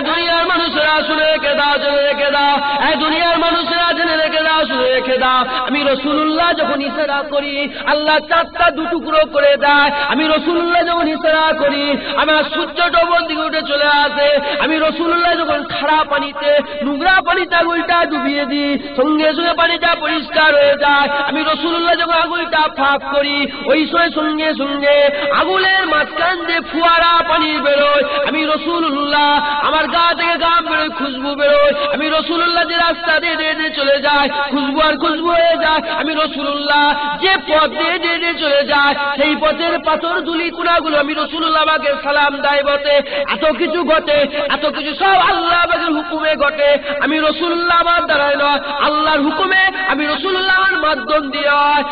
দুনিয়ার মানুষেরা শুনে রেখে দাও, জেনে রেখে দাও। দুনিয়ার মানুষেরা জেনে রেখে দাও, শুনে রেখে দাও। আমি রাসূলুল্লাহ যখন ইশারা করি আল্লাহ চারটা দুটুকরো করে দেয়। আমি রাসূলুল্লাহ যখন ইশারা করি আমার সূর্যটা ওপর দিকে উঠে চলে আসে। আমি রাসূলুল্লাহ যখন খাড়া পানিতে নোংরা পানিতে আঙুলটা ডুবিয়ে দিই সঙ্গে সঙ্গে পানিটা পরিষ্কার হয়ে যায়। আমি রাসূলুল্লাহ যখন আঙুলটা ফাঁক করি ওই সঙ্গে সঙ্গে আঙুলের মাঝখান দিয়ে ফুয়ারা পানি বেরোয়। আমি রাসূলুল্লাহ আমার গা থেকে ঘাম বেরোয়, খুশবু বেরোয়। আমি রাসূলুল্লাহ যে রাস্তা দিয়ে চলে যায় খুশবু আর খুশবু হয়ে যায়। আমি রাসূলুল্লাহ যে পথ দিয়ে চলে যায় সেই পথের পাথর ধুলি কুনাগুলো আমি রাসূলুল্লাহ আমাকে সালাম দেয় বটে। এত কিছু ঘটে, এত কিছু সব আল্লাহ আমাকে হুকুমে ঘটে। আমি রাসূলুল্লাহ আমার দ্বারাই নয়, আল্লাহর হুকুমে আমি রাসূলুল্লাহ আমার মাধ্যম দিয়ে হয়।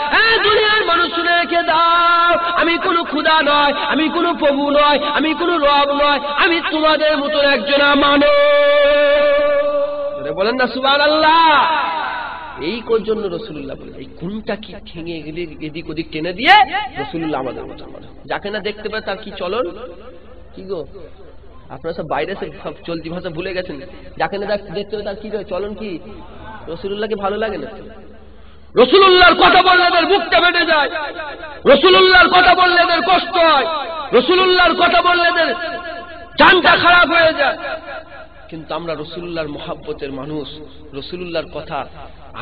দুনিয়ার মানুষ শুনে রেখে দাও, আমি কোনো খোদা নয়, আমি কোনো প্রভু নয়, আমি কোনো রব নয়, আমি তোমাদের মতন একজন মানব। বলেন না সুবহানাল্লাহ। এই জন্য রাসূলুল্লাহ বলেন এই কোনটা কি ঠেঙে এদিক ওদিক টেনে দিয়ে রাসূলুল্লাহ আমাদের মতো মানুষ। যাকে না দেখতে পায় তার কি চলন, কি গো আপনারা সব বাইরে সব চলতি ভাষা ভুলে গেছেন। যাকে না দেখতে পায় তার কি চলন, কি রাসূলুল্লাহকে ভালো লাগে না? রাসূলুল্লাহর কথা বললে এদের বুকটা ফেটে যায়, রাসূলুল্লাহর কথা বললে এদের কষ্ট হয়, রাসূলুল্লাহর কথা বললে এদের জানটা খারাপ হয়ে যায়। কিন্তু আমরা রাসূলুল্লাহর মহব্বতের মানুষ। রাসূলুল্লাহর কথা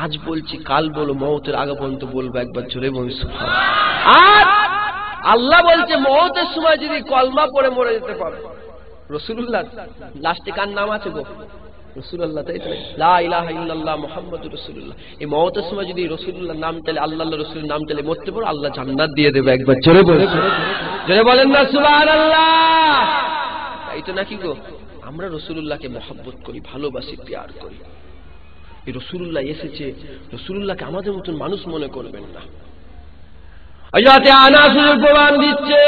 আজ বলছি, কাল বলো, মওতের আগে পর্যন্ত বলবো। একবার জোরে বলি সুবহানাল্লাহ। আর আল্লাহ বলছে মওতের সময় যদি কলমা পড়ে মরে যেতে পারো। রাসূলুল্লাহ লাস্টে কার নাম আছে গো? রাসূলুল্লাহ, তাই তো? লা ইলাহা ইল্লাল্লাহ মুহাম্মাদুর রাসূলুল্লাহ। এই মওতের সময় যদি রাসূলুল্লাহর নাম চলে, আল্লাহর রাসূলের নাম চলে মরতে পারো, আল্লাহ জান্নাত দিয়ে দেবে। একবার জোরে বলে, জোরে বলেন না সুবহানাল্লাহ। তাই তো নাকি গো? আমরা রাসূলুল্লাহকে মহব্বত করি, ভালোবাসি, প্যার করি। এই রাসূলুল্লাহ এসেছে, রাসূলুল্লাহকে আমাদের মতন মানুষ মনে করবেন না। আয়াতে আনাস প্রমাণ দিচ্ছে।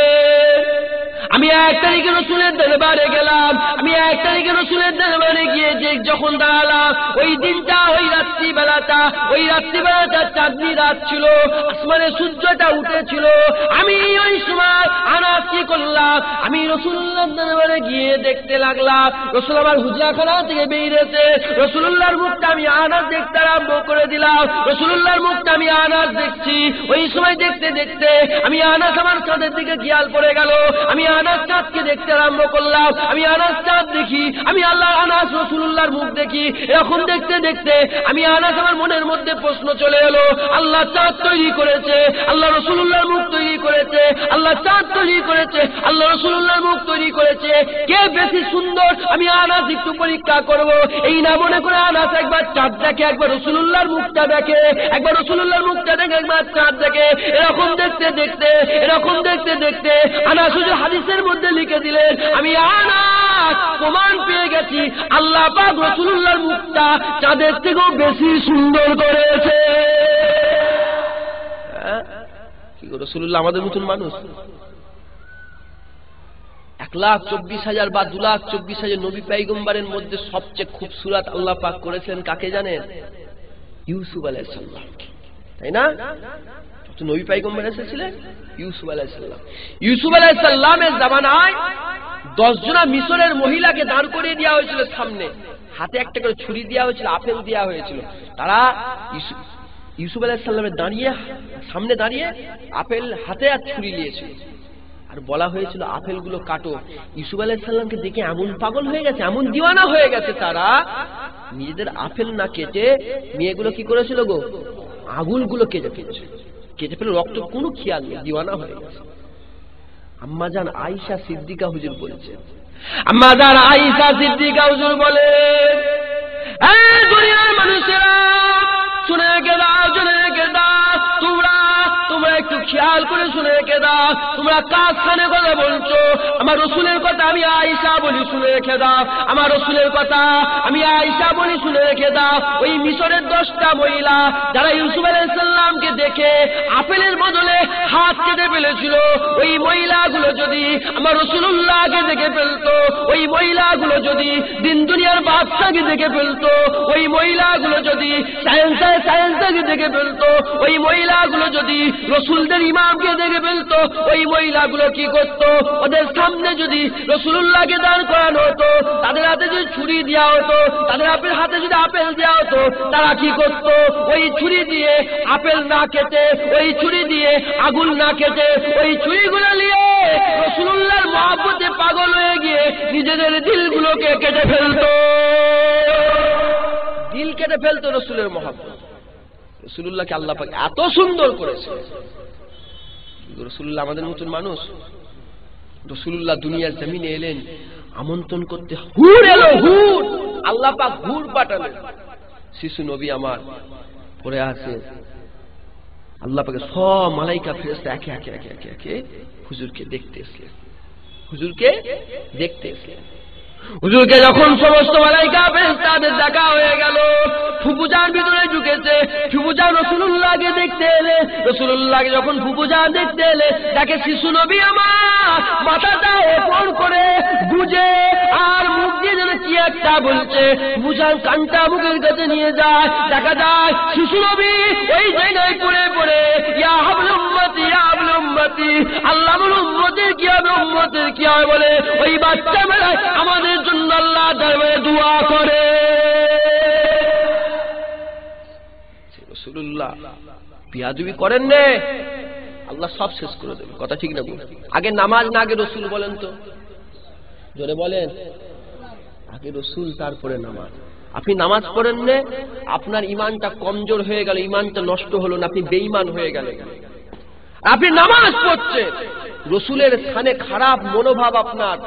আমি 1 তারিখে রাসূলের দরবারে গেলাম, আমি 1 তারিখে রাসূলের দরবারে গিয়ে যখন দাঁড়ালাম ওই দিনটা, ওই রাত্রিবেলাটা চাঁদনি রাত ছিল, আসমানে সূর্যটা উঠেছিল। আমি ওই সময় আনাস কি করলাম, আমি রাসূলুল্লাহর দরবারে গিয়ে দেখতে লাগলাম। রাসূল আমার হুজরাখানা থেকে বেরিয়েছে, রাসূলুল্লাহর মুখটা আমি আনাস দেখতে আরম্ভ করে দিলাম। রাসূলুল্লাহর মুখটা আমি আনাস দেখছি। ওই সময় দেখতে দেখতে আমি আনাস আমার চাঁদের দিকে খেয়াল পড়ে গেল। আমি আনাস চাঁদকে দেখতে আরম্ভ করলাম। আমি আনাস চাঁদ দেখি, আমি আল্লাহ আনাস রাসূলুল্লাহর মুখ দেখি। এরকম দেখতে দেখতে আমি আনাস আমার মনের মধ্যে প্রশ্ন চলে এলো, আল্লাহ চাঁদ তৈরি করেছে, আল্লাহ রাসূলুল্লাহর মুখ তৈরি করেছে, আল্লাহ চাঁদ তৈরি করেছে, আল্লাহ রাসূলুল্লাহর মুখ তৈরি করেছে, কে বেশি সুন্দর? আমি আনাস একটু পরীক্ষা করব। এই না মনে করে আনাস একবার চাঁদ দেখে, একবার রাসূলুল্লাহর মুখটা দেখে, একবার রাসূলুল্লাহর মুখটা দেখে, একবার চাঁদ দেখে। এরকম দেখতে দেখতে আনাস শুধু হাদিসের মধ্যে লিখে দিলেন, আমি আনাস প্রমাণ পেয়ে গেছি আল্লাহ পাক রাসূলুল্লাহর মুখটা চাঁদের থেকেও বেশি সুন্দর করেছে। কি গো, রাসূলুল্লাহ আমাদের মতন মানুষ? 1,24,000 বা 2,24,000 নবী পয়গম্বরের মধ্যে সবচেয়ে খুবসুরত আল্লাহ পাক করেছেন কাকে জানেন? ইউসুফ আলাইহিস সালামকে, তাই না? তো নবী পয়গম্বর এসেছিলেন ইউসুফ আলাইহিস সালাম। ইউসুফ আলাইহিস সালামের জামানায় 10 জনা মিশরের মহিলাকে দাঁড় করিয়ে দেওয়া হয়েছিল সামনে, হাতে একটা করে ছুরি দেওয়া হয়েছিল, আপেল দেওয়া হয়েছিল। তারা ইউসুফ আলাইহিস সালামের সামনে দাঁড়িয়ে আপেল হাতে আর ছুরি নিয়েছিল, আর বলা হয়েছিল আপেলগুলো কাটো। ইউসুফ আলাইহিস সালামকে দেখে এমন পাগল হয়ে গেছে, এমন দিওয়ানা হয়ে গেছে, তারা নিজেদের আপেল না কেটে মেয়েগুলো কি করেছিল গো? আঙুলগুলো কেটে ফেলে রক্ত কোনো খেয়াল নেই, দিওয়ানা হয়ে গেছে। আম্মাজান আয়েশা সিদ্দিকা হুজুর বলছেন, আম্মাজান আয়েশা সিদ্দিকা হুজুর বলে, এই দুনিয়ার মানুষেরা শুনে রেখে দাও, শুনে রেখে দাও, তোমরা একটু খেয়াল করে শুনে রেখে দাও। তোমরা কার সামনে কথা বলছো? আমার রাসূলের কথা আমি আয়েশা বলি, শুনে রেখে দাও। আমার রাসূলের কথা আমি আয়েশা বলি, শুনে রেখে দাও। ওই মিশরের 10টা মহিলা যারা ইউসুফ আলাইহিস সালামকে দেখে আপেলের বদলে হাত কেটে ফেলেছিল, ওই মহিলাগুলো যদি আমার রাসূলুল্লাহকে দেখে ফেলতো, ওই মহিলাগুলো যদি দিন দুনিয়ার বাদশাকে দেখে ফেলতো, ওই মহিলাগুলো যদি সায়েন্সকে দেখে ফেলতো, ওই মহিলাগুলো যদি রাসূলদের ইমামকে দেখে ফেলতো, ওই মহিলাগুলো কি করতো? ওদের সামনে যদি রাসূলুল্লাহকে দাঁড় করানো হতো, তাদের হাতে যদি ছুরি দেওয়া হতো, তাদের হাতে যদি আপেল দেওয়া হতো, তারা কি করত? ওই ছুরি দিয়ে আপেল না কেটে, ওই ছুরি দিয়ে আগুন না কেটে, ওই ছুরিগুলো নিয়ে রাসূলুল্লাহর মহব্বতে পাগল হয়ে গিয়ে নিজেদের দিলগুলোকে কেটে ফেলতো। দিল কেটে ফেলতো রাসূলের মহব্বত। রাসূলুল্লাহকে আল্লাহ পাক এত সুন্দর করেছে। রাসূলুল্লাহ আমাদের মতন মানুষ। রাসূলুল্লাহ দুনিয়ার জমিনে এলেন আমন্ত্রণ করতে, হুর এলো, হুর, আল্লাহ পাক হুর পাঠালেন। শিশু নবী আমার পড়ে আছে, আল্লাহ পাকের সব মালাইকা ফেরেশতা একে একে একে একে একে হুজুরকে দেখতে এসলেন, হুজুরকে দেখতে এসলেন। হুজুরকে যখন সমস্ত মালাইকা ফেরেশতাদের দেখা হয়ে গেল, ফুফুজান ভিতরে ঢুকেছে, ফুফুজান রাসূলুল্লাহকে দেখতে এলে, রাসূলুল্লাহকে যখন ফুফুজান দেখতে এলে, দেখে শিশু নবী আমার মাথাটা ওপর করে বুঝে আর মুখ দিয়ে যেন কি একটা বলছে। ফুফুজান কানটা মুখের কাছে নিয়ে যায়, দেখা যায় শিশু নবী ওই জায়গায় পড়ে পড়ে ইয়া হাবলুল উম্মতি, ইয়া হাবলুল উম্মতি, আল্লাহ বলে উম্মতের কি হবে, উম্মতের কি হবে বলে ওই বাচ্চা বেলায় আমাদের জন্য আল্লাহ দরবারে দোয়া করে। রাসূলুল্লাহ বিয়াদবি করেন না, আল্লাহ সব শেষ করে দেবে। কথা ঠিক না? আগে নামাজ না আগে রসুল বলেন তো, জোরে বলেন। আগে রসুল তারপরে নামাজ। আপনি নামাজ পড়েন না, আপনার ইমানটা কমজোর হয়ে গেল, ইমানটা নষ্ট হলো না, আপনি বেঈমান হয়ে গেলেন। আপনি নামাজ পড়ছেন, রসুলের স্থানে খারাপ মনোভাব আপনার,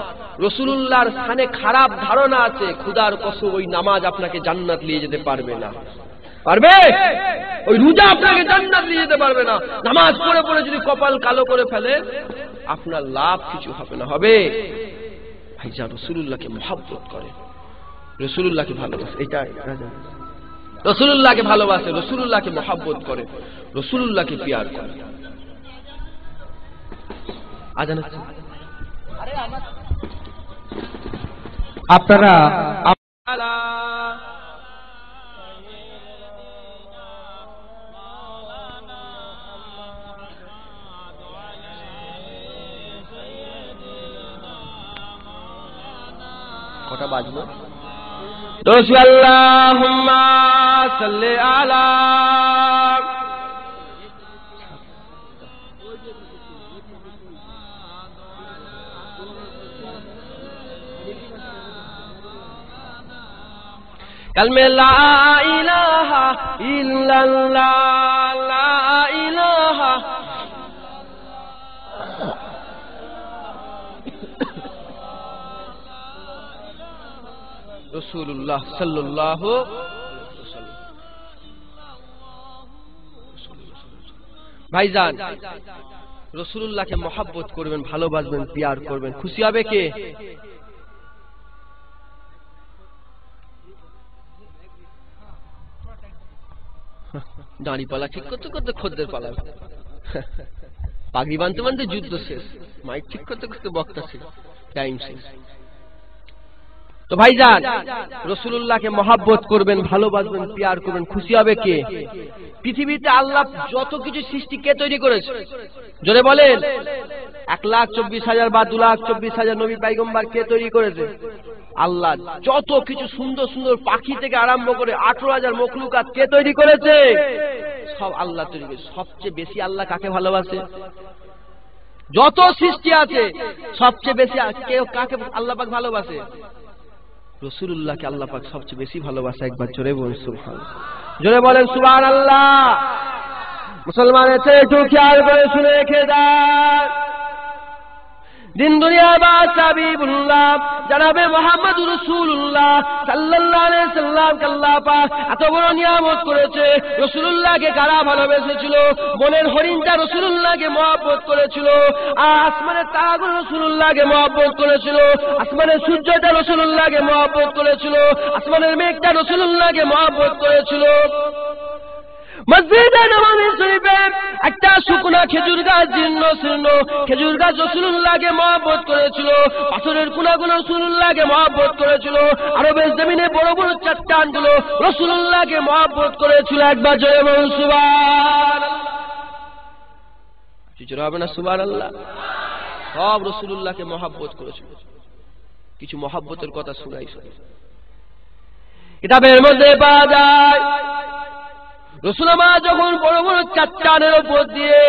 রসুলুল্লাহর স্থানে খারাপ ধারণা আছে, খুদার কসম ওই নামাজ আপনাকে জান্নাত নিয়ে যেতে পারবে না। পারবে? ওই রোজা আপনাকে জান্নাত নিয়ে যেতে পারবে না। নামাজ পড়ে পড়ে যদি কপাল কালো করে ফেলে, আপনার লাভ কিছু হবে না। হবে ভাইজান রাসূলুল্লাহকে মহব্বত করে, রাসূলুল্লাহকে ভালোবাসে, এটা রাসূলুল্লাহকে ভালোবাসে, রাসূলুল্লাহকে মহব্বত করে, রাসূলুল্লাহকে প্যার করে। আজান হচ্ছে, আপনারা কটা বাজলো? আল্লাহুম্মা সাল্লি আলা কালমে লা ইলাহা ইল্লাল্লাহ, লা ইলাহা রাসূলুল্লাহ সাল্লাল্লাহু আলাইহি ওয়াসাল্লাম। ভাইজান রাসূলুল্লাহকে মহব্বত করবেন, ভালোবাসবেন, প্যার করবেন, খুশি হবে কে? দাঁড়ি পালা ঠিক করতে করতে খদ্দের পালা, পাগড়ি বানতে বানতে যুদ্ধ শেষ, মাইক ঠিক করতে করতে বক্তা শেষ, টাইম শেষ। তো ভাইজান রাসূলুল্লাহকে মহব্বত করবেন, ভালোবাসবেন, প্যার করবেন, খুশি হবে কে? পৃথিবীতে আল্লাহ যত কিছু সৃষ্টি কে তৈরি করেছে? জোরে বলেন। 1,24,000 বা 2,24,000 নবী পয়গম্বর কে তৈরি করেছে? আল্লাহ। যত কিছু সুন্দর সুন্দর পাখি থেকে আরম্ভ করে 18,000 মখলুকাত কে তৈরি করেছে? সব আল্লাহ তৈরি করেছে। সবচেয়ে বেশি আল্লাহ কাকে ভালোবাসে? যত সৃষ্টি আছে সবচেয়ে বেশি কাকে আল্লাহ পাক ভালোবাসে? রাসূলুল্লাহকে আল্লাহ পাক সবচেয়ে বেশি ভালোবাসে। একবার জোরে বলুন সুবহানাল্লাহ, জোরে বলেন সুবহানাল্লাহ। মুসলমানের ছেলে একটু খেয়াল করে শুনে রেখে যান, দিন দুনিয়া বাদশাহ হাবিবুল্লাহ জনাবে মুহাম্মদুর রাসূলুল্লাহ সাল্লাল্লাহু আলাইহি সাল্লাম কে আল্লাহ পাক এত বড় নিয়ামত করেছে। রাসূলুল্লাহকে কারা ভালোবেসেছিল? বলেন, হরিণটা রাসূলুল্লাহকে মহব্বত করেছিল, আর আসমানের তারাগুলো রাসূলুল্লাহকে মহব্বত করেছিল, আসমানের সূর্যটা রাসূলুল্লাহকে মহব্বত করেছিল, আসমানের মেঘটা রাসূলুল্লাহকে মহব্বত করেছিল। মসজিদে নববী শরীফে একটা শুকনা খেজুর গাছ, জীর্ণ শীর্ণ খেজুর গাছ রাসূলুল্লাহকে মহব্বত করেছিল, পাথরের কোনাগুলো রাসূলুল্লাহকে মহব্বত করেছিল, আরবের জমিনে বড় বড় চট্টানগুলো রাসূলুল্লাহকে মহব্বত করেছিল। একবার জয় বলুন সুবহানাল্লাহ। কিছু হবে না? সুবহানাল্লাহ। সব রাসূলুল্লাহকে মহব্বত করেছিল। কিছু মহব্বতের কথা শুনাই। কিতাবের মধ্যে পাওয়া যায় রাসূল আমার যখন বড় বড় চাচ্চানের উপর দিয়ে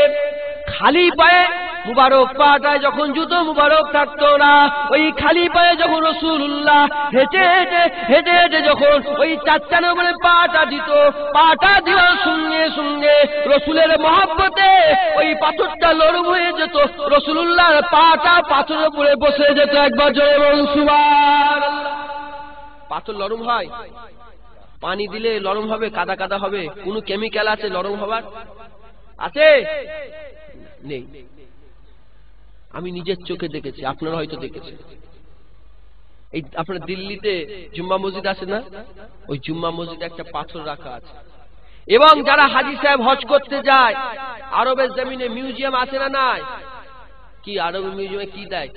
খালি পায়ে মুবারক পাটায় যখন জুতো মুবারক থাকতো না, ওই খালি পায়ে যখন রাসূলুল্লাহ হেঁটে হেঁটে হেঁটে হেঁটে যখন ওই চাচ্চানের উপরে পাটা দিত, পাটা দেওয়ার সঙ্গে সঙ্গে রাসূলের মহব্বতে ওই পাথরটা নরম হয়ে যেত, রাসূলুল্লাহর পাটা পাথরের উপরে বসে যেত। একবার জোরে বলুন সুবহানাল্লাহ। পাথর নরম হয়? পানি দিলে নরম হবে? কাদা কাদা হবে? কোন কেমিক্যাল আছে নরম হবার? আছে? নেই। আমি নিজের চোখে দেখেছি, আপনারা হয়তো দেখেছেন। এই আপনার দিল্লিতে জুম্মা মসজিদ আছে না, ওই জুম্মা মসজিদে একটা পাথর রাখা আছে। এবং যারা হাজী সাহেব হজ করতে যায়, আরবের জমিনে মিউজিয়াম আছে না নাই? কি আরবের মিউজিয়ামে কি দেয়?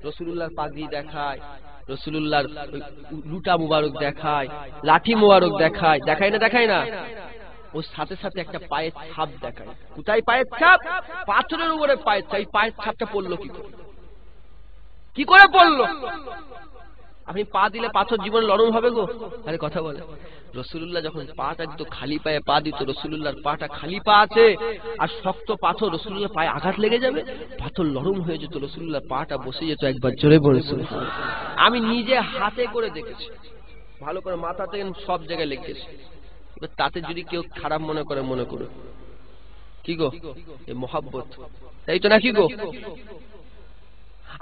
রাসূলুল্লাহর পাগড়ি দেখায়, রাসূলুল্লাহর লুটা মুবারক দেখায়, লাঠি মুবারক দেখায়, দেখায় না দেখায় না? ওর সাথে সাথে একটা পায়ের ছাপ দেখায়। কোথায় পায়ের ছাপ? পাথরের উপরে পায়ের ছাপ। এই পায়ের ছাপটা পড়লো কি করে? কি করে পড়লো? আপনি পা দিলে পাথর জীবনে নরম হবে গো? আরে কথা বলে। রাসূলুল্লাহ যখন পাটা দিত, খালি পায়ে পা দিত, রাসূলুল্লাহর পাটা খালি পা আছে আর শক্ত পাথর, রাসূলুল্লাহর পায়ে আঘাত লেগে যাবে, পাথর নরম হয়ে যেত, রাসূলুল্লাহর পাটা বসে যেত। একবার জোরে বলুন সুবহানাল্লাহ। আমি নিজে হাতে করে দেখেছি, ভালো করে মাথা থেকে সব জায়গায় লেগেছে। তাতে যদি কেউ খারাপ মনে করে, মনে করে কি গো? এই মহব্বত, তাই তো নাকি গো?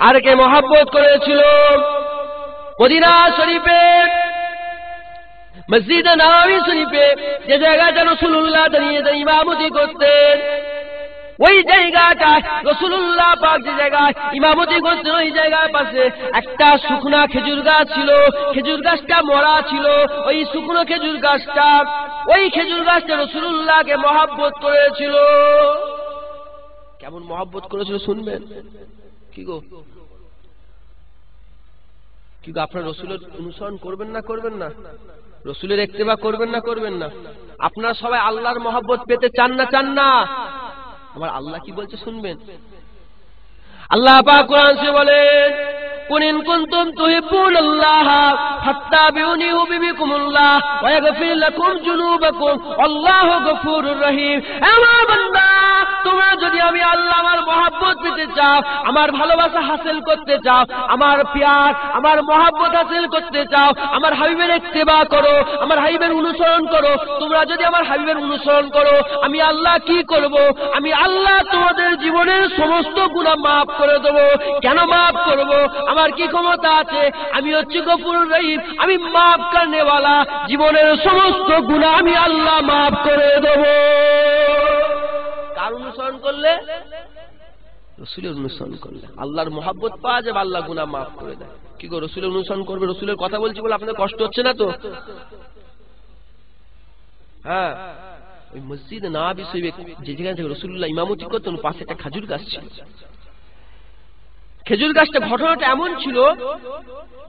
আর কে মহব্বত করেছিল? মদিনা শরীফে মসজিদ নববী শরীফে যে জায়গাটা রাসূলুল্লাহ দাঁড়িয়ে ইমামতি করতেন, ওই জায়গাটা রাসূলুল্লাহ পাক যে জায়গায় ইমামতি করতেন, ওই জায়গার পাশে একটা শুকনা খেজুর গাছ ছিল। খেজুর গাছটা মরা ছিল। ওই শুকনো খেজুর গাছটা, ওই খেজুর গাছটা রাসূলুল্লাহকে মহব্বত করেছিল। কেমন মহব্বত করেছিল শুনবেন? কি গো? কি গো, আপনারা রাসূলের অনুসরণ করবেন না করবেন না? রাসূলের ইত্তেবা করবেন না করবেন না? আপনারা সবাই আল্লাহর মহব্বত পেতে চান না চান না? আমার আল্লাহ কি বলছে শুনবেন। আল্লাহ পাক কোরআনে বলেন, কুন ইন কুনতুম তুহিব্বুনাল্লাহ ফাত্তাবিউনি ইউহিব্বুকুমুল্লাহ ওয়া ইয়াগফির লাকুম যুনুবাকুম আল্লাহু গফুরুর রহিম। আমার বান্দা, তোমরা যদি আমি আল্লাহ আমার মহব্বত পেতে চাও, আমার ভালোবাসা হাসিল করতে চাও, আমার প্যার, আমার মহব্বত হাসিল করতে চাও, আমার হাবিবের ইত্তেবা করো, আমার হাবিবের অনুসরণ করো। তোমরা যদি আমার হাবিবের অনুসরণ করো, আমি আল্লাহ কি করব? আমি আল্লাহ তোমাদের জীবনের সমস্ত গুনাহ মাফ করে দেব। কেন মাফ করব? আমার কি ক্ষমতা আছে? আমি হচ্ছে গফুরুর রহিম, আমি মাফ করনেওয়ালা। জীবনের সমস্ত গুনাহ আমি আল্লাহ মাফ করে দেব। কার অনুসরণ করলে? রাসূলের অনুসরণ করলে আল্লাহর মহব্বত পাওয়া যাবে, আল্লাহ গুনাহ মাফ করে দেয়। কি গো, রাসূলের অনুসরণ করবে? রাসূলের কথা বলছি বলে আপনাদের কষ্ট হচ্ছে না তো? হ্যাঁ, ওই মসজিদ নববী শরীফে যে জায়গা থেকে রাসূলুল্লাহ ইমামতি করতেন, পাশে একটা খেজুর গাছ ছিল। খেজুর গাছটা ঘটনাটা এমন ছিল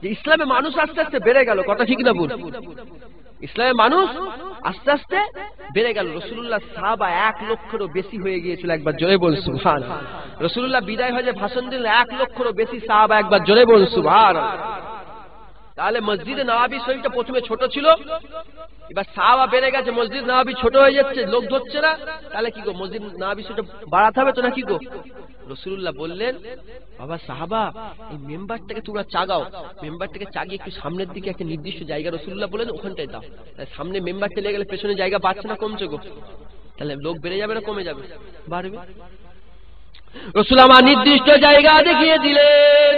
যে ইসলামে মানুষ আস্তে আস্তে বেড়ে গেল। কথা ঠিক না ভুল? ইসলামে মানুষ আস্তে আস্তে বেড়ে গেল। রাসূলুল্লাহ সাহাবা 1 লক্ষেরও বেশি হয়ে গিয়েছিল। একবার জোরে বলুন সুবহানাল্লাহ। রাসূলুল্লাহ বিদায় হয়ে যে ভাষণ দিলেন, 1 লক্ষেরও বেশি সাহাবা। একবার জোরে বলুন সুবহানাল্লাহ। তাহলে মসজিদে নববী শরীফটা প্রথমে ছোট ছিল, এবার সাহাবা বেড়ে গেছে, মসজিদ নববী ছোট হয়ে যাচ্ছে, লোক ধরছে না। তাহলে কি গো, মসজিদ নববী শরীফটা বাড়াতে হবে তো নাকি গো? রাসূলুল্লাহ বললেন, বাবা সাহাবা, এই মেম্বারটাকে তোমরা চাগাও, মেম্বারটাকে চাগিয়ে একটু সামনের দিকে একটা নির্দিষ্ট জায়গা রাসূলুল্লাহ বলেন ওখানটায় দাও। সামনে মেম্বার চলে গেলে পেছনে জায়গা পাচ্ছে না, কমছে গো। তাহলে লোক বেড়ে যাবে না কমে যাবে? বাড়বে। রাসূল আমার নির্দিষ্ট জায়গা দেখিয়ে দিলেন।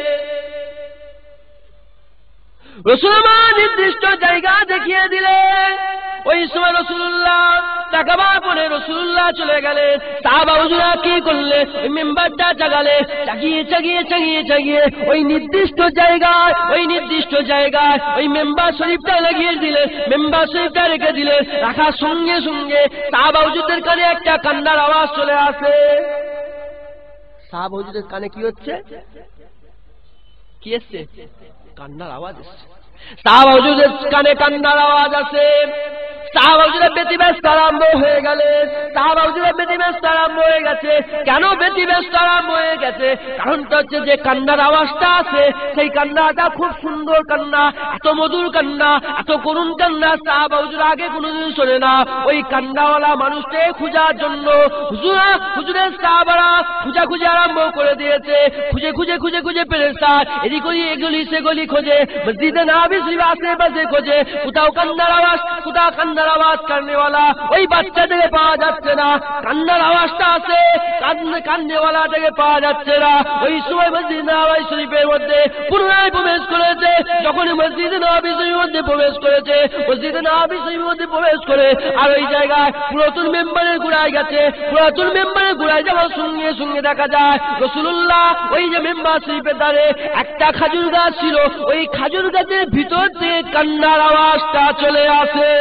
রাসূল আমার নির্দিষ্ট জায়গা দেখিয়ে দিলেন। ওই সময় রাসূলুল্লাহ তাকাবার পরে রাসূলুল্লাহ চলে গেলেন। সাহাবা হুজুরা কি করলে? ওই মেম্বারটা জাগালে, চাগিয়ে চাগিয়ে চাগিয়ে চাগিয়ে ওই নির্দিষ্ট জায়গায়, ওই নির্দিষ্ট জায়গায় ওই মেম্বার শরীফটা লাগিয়ে দিলেন। মেম্বার শরীফটা রেখে দিলেন। রাখার সঙ্গে সঙ্গে সাহাবা হুজুরদের কানে একটা কান্নার আওয়াজ চলে আসে। সাহাবা হুজুরদের কানে কি হচ্ছে? কি এসছে? কান্নার আওয়াজ এসছে। সাহাবা হুজুরদের কানে কান্নার আওয়াজ আসে। সাহাবারা ব্যতিব্যস্ত আরম্ভ হয়ে গেলেন। সাহাবারা ব্যতিব্যস্ত আরম্ভ হয়ে গেছে। কেন ব্যতিব্যস্ত আরম্ভ হয়ে গেছে? কারণটা হচ্ছে যে কান্নার আওয়াজটা আছে, সেই কান্নাটা খুব সুন্দর কান্না, এত মধুর কান্না, এত করুণ কান্না সাহাবারা আগে কোনোদিন শোনে না। ওই কান্নাওয়ালা মানুষকে খোঁজার জন্য হুজুরের সাহাবারা খুঁজাখুঁজি আরম্ভ করে দিয়েছে। খুঁজে খুঁজে খুঁজে খুঁজে ফেরেশতা এদিক ওই এগুলি সেগুলি খোঁজে, মসজিদে নববী শরীফের আশেপাশে খোঁজে, কোথাও কান্নার আওয়াজ, কোথাও কান্নার আওয়াজ কান্নেওয়ালা ওই বাচ্চাটাকে পাওয়া যাচ্ছে না। কান্নার আওয়াজটা আছে, কান্নেওয়ালাটাকে পাওয়া যাচ্ছে না। ওই সময় মসজিদ নববী শরীফের মধ্যে পুনরায় প্রবেশ করেছে। যখন মসজিদে নববী শরীফের মধ্যে প্রবেশ করেছে, মসজিদে নববী শরীফের মধ্যে প্রবেশ করে আর ওই জায়গায় পুরাতন মেম্বারের গোড়ায় গেছে। পুরাতন মেম্বারের গোড়ায় যাওয়ার সঙ্গে সঙ্গে দেখা যায় রাসূলুল্লাহ ওই যে মেম্বার শরীফের ধারে একটা খাজুর গাছ ছিল, ওই খাজুর গাছের ভিতর থেকে কান্নার আওয়াজটা চলে আসে।